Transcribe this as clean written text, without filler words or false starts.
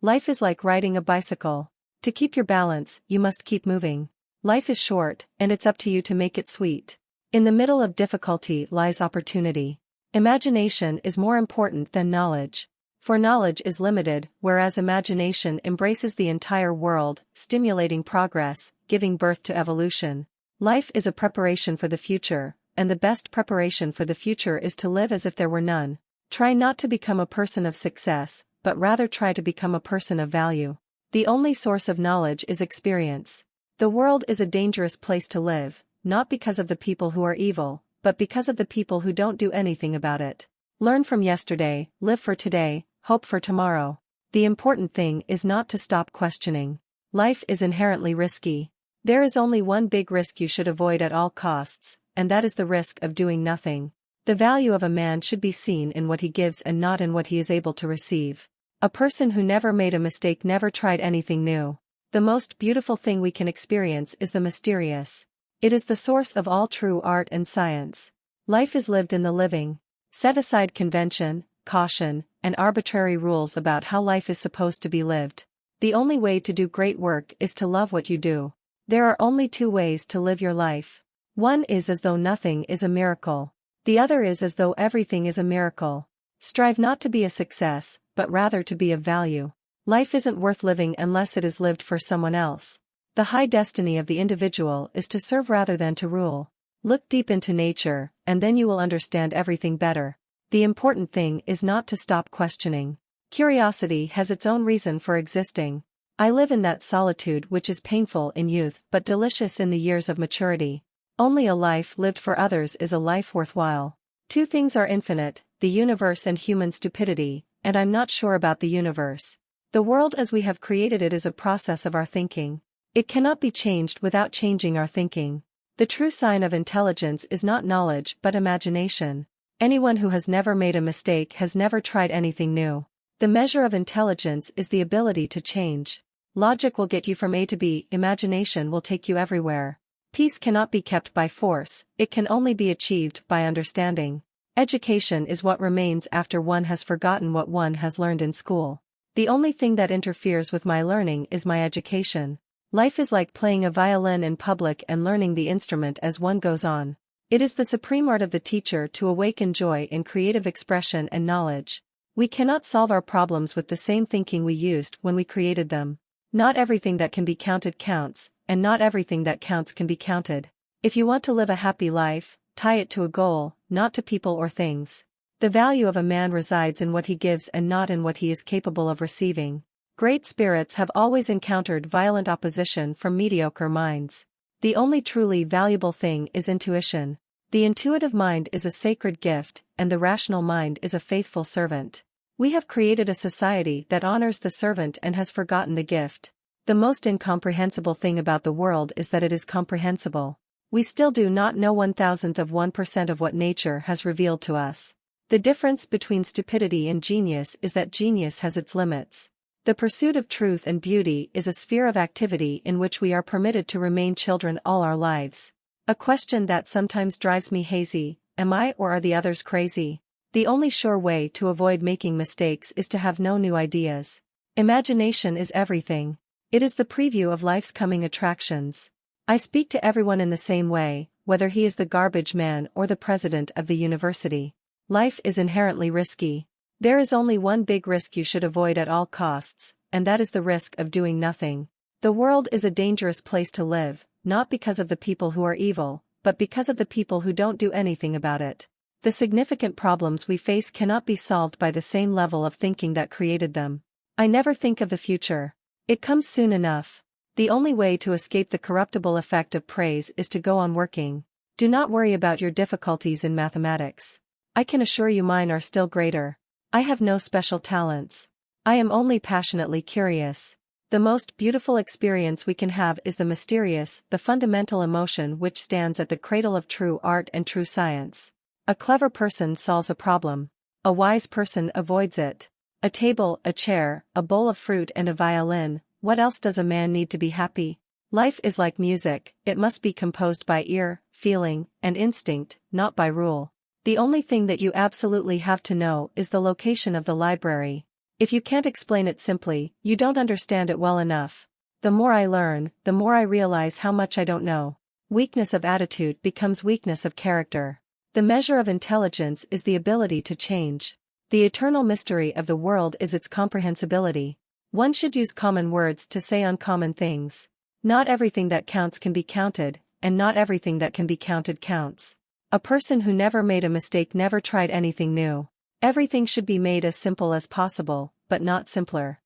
Life is like riding a bicycle. To keep your balance, you must keep moving. Life is short, and it's up to you to make it sweet. In the middle of difficulty lies opportunity. Imagination is more important than knowledge. For knowledge is limited, whereas imagination embraces the entire world, stimulating progress, giving birth to evolution. Life is a preparation for the future, and the best preparation for the future is to live as if there were none. Try not to become a person of success, but rather try to become a person of value. The only source of knowledge is experience. The world is a dangerous place to live, not because of the people who are evil, but because of the people who don't do anything about it. Learn from yesterday, live for today, hope for tomorrow. The important thing is not to stop questioning. Life is inherently risky. There is only one big risk you should avoid at all costs, and that is the risk of doing nothing. The value of a man should be seen in what he gives and not in what he is able to receive. A person who never made a mistake never tried anything new. The most beautiful thing we can experience is the mysterious. It is the source of all true art and science. Life is lived in the living. Set aside convention, caution, and arbitrary rules about how life is supposed to be lived. The only way to do great work is to love what you do. There are only two ways to live your life. One is as though nothing is a miracle. The other is as though everything is a miracle. Strive not to be a success, but rather to be of value. Life isn't worth living unless it is lived for someone else. The high destiny of the individual is to serve rather than to rule. Look deep into nature, and then you will understand everything better. The important thing is not to stop questioning. Curiosity has its own reason for existing. I live in that solitude which is painful in youth but delicious in the years of maturity. Only a life lived for others is a life worthwhile. Two things are infinite, the universe and human stupidity, and I'm not sure about the universe. The world as we have created it is a process of our thinking. It cannot be changed without changing our thinking. The true sign of intelligence is not knowledge but imagination. Anyone who has never made a mistake has never tried anything new. The measure of intelligence is the ability to change. Logic will get you from A to B, imagination will take you everywhere. Peace cannot be kept by force, it can only be achieved by understanding. Education is what remains after one has forgotten what one has learned in school. The only thing that interferes with my learning is my education. Life is like playing a violin in public and learning the instrument as one goes on. It is the supreme art of the teacher to awaken joy in creative expression and knowledge. We cannot solve our problems with the same thinking we used when we created them. Not everything that can be counted counts, and not everything that counts can be counted. If you want to live a happy life, tie it to a goal, not to people or things. The value of a man resides in what he gives and not in what he is capable of receiving. Great spirits have always encountered violent opposition from mediocre minds. The only truly valuable thing is intuition. The intuitive mind is a sacred gift, and the rational mind is a faithful servant. We have created a society that honors the servant and has forgotten the gift. The most incomprehensible thing about the world is that it is comprehensible. We still do not know 1,000% of what nature has revealed to us. The difference between stupidity and genius is that genius has its limits. The pursuit of truth and beauty is a sphere of activity in which we are permitted to remain children all our lives. A question that sometimes drives me hazy: am I or are the others crazy? The only sure way to avoid making mistakes is to have no new ideas. Imagination is everything. It is the preview of life's coming attractions. I speak to everyone in the same way, whether he is the garbage man or the president of the university. Life is inherently risky. There is only one big risk you should avoid at all costs, and that is the risk of doing nothing. The world is a dangerous place to live, not because of the people who are evil, but because of the people who don't do anything about it. The significant problems we face cannot be solved by the same level of thinking that created them. I never think of the future. It comes soon enough. The only way to escape the corruptible effect of praise is to go on working. Do not worry about your difficulties in mathematics. I can assure you mine are still greater. I have no special talents. I am only passionately curious. The most beautiful experience we can have is the mysterious, the fundamental emotion which stands at the cradle of true art and true science. A clever person solves a problem. A wise person avoids it. A table, a chair, a bowl of fruit and a violin, what else does a man need to be happy? Life is like music, it must be composed by ear, feeling, and instinct, not by rule. The only thing that you absolutely have to know is the location of the library. If you can't explain it simply, you don't understand it well enough. The more I learn, the more I realize how much I don't know. Weakness of attitude becomes weakness of character. The measure of intelligence is the ability to change. The eternal mystery of the world is its comprehensibility. One should use common words to say uncommon things. Not everything that counts can be counted, and not everything that can be counted counts. A person who never made a mistake never tried anything new. Everything should be made as simple as possible, but not simpler.